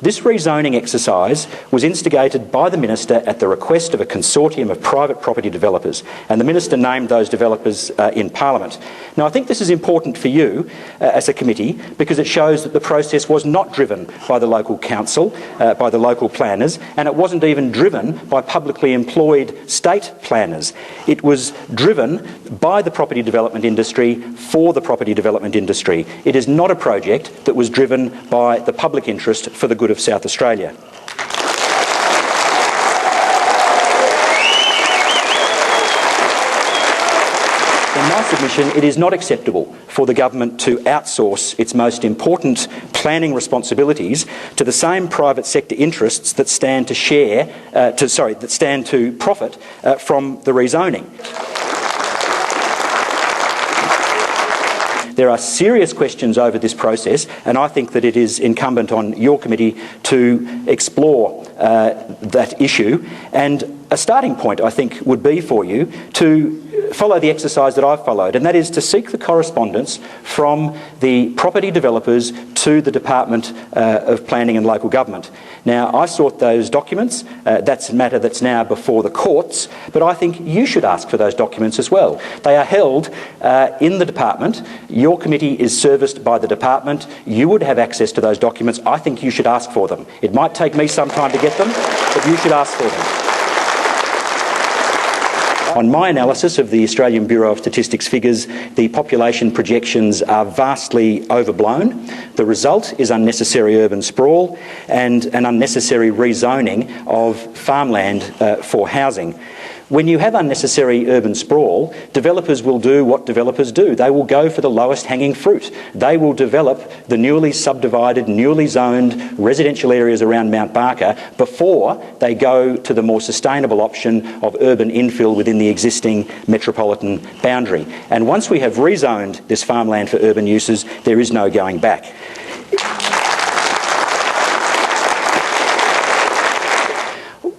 This rezoning exercise was instigated by the Minister at the request of a consortium of private property developers, and the Minister named those developers in Parliament. Now, I think this is important for you as a committee because it shows that the process was not driven by the local council, by the local planners, and it wasn't even driven by publicly employed state planners. It was driven by the property development industry for the property development industry. It is not a project that was driven by the public interest for the good of South Australia. In my submission, it is not acceptable for the government to outsource its most important planning responsibilities to the same private sector interests that stand to profit from the rezoning. There are serious questions over this process, and I think that it is incumbent on your committee to explore that issue. And a starting point, I think, would be for you to follow the exercise that I've followed, and that is to seek the correspondence from the property developers to the Department of Planning and Local Government. Now, I sought those documents. That's a matter that's now before the courts, but I think you should ask for those documents as well. They are held in the department. Your committee is serviced by the department. You would have access to those documents. I think you should ask for them. It might take me some time to get them, but you should ask for them. On my analysis of the Australian Bureau of Statistics figures, the population projections are vastly overblown. The result is unnecessary urban sprawl and an unnecessary rezoning of farmland for housing. When you have unnecessary urban sprawl, developers will do what developers do. They will go for the lowest hanging fruit. They will develop the newly subdivided, newly zoned residential areas around Mount Barker before they go to the more sustainable option of urban infill within the existing metropolitan boundary. And once we have rezoned this farmland for urban uses, there is no going back.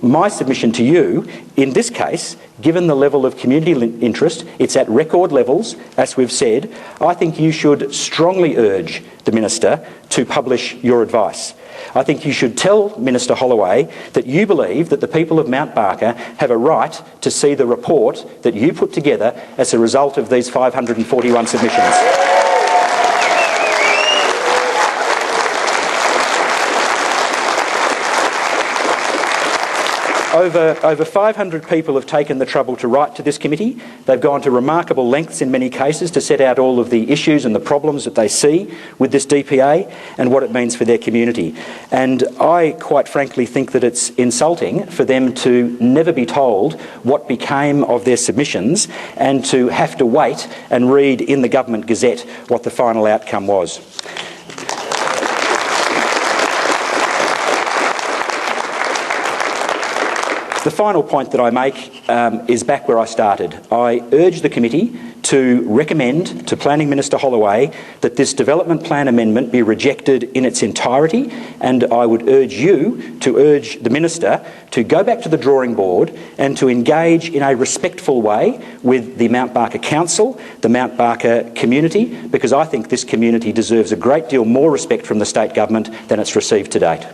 My submission to you, in this case, given the level of community interest, it's at record levels, as we've said, I think you should strongly urge the Minister to publish your advice. I think you should tell Minister Holloway that you believe that the people of Mount Barker have a right to see the report that you put together as a result of these 541 submissions. Over 500 people have taken the trouble to write to this committee. They've gone to remarkable lengths in many cases to set out all of the issues and the problems that they see with this DPA and what it means for their community. And I quite frankly think that it's insulting for them to never be told what became of their submissions and to have to wait and read in the Government Gazette what the final outcome was. The final point that I make is back where I started. I urge the committee to recommend to Planning Minister Holloway that this development plan amendment be rejected in its entirety, and I would urge you to urge the Minister to go back to the drawing board and to engage in a respectful way with the Mount Barker Council, the Mount Barker community, because I think this community deserves a great deal more respect from the state government than it's received to date.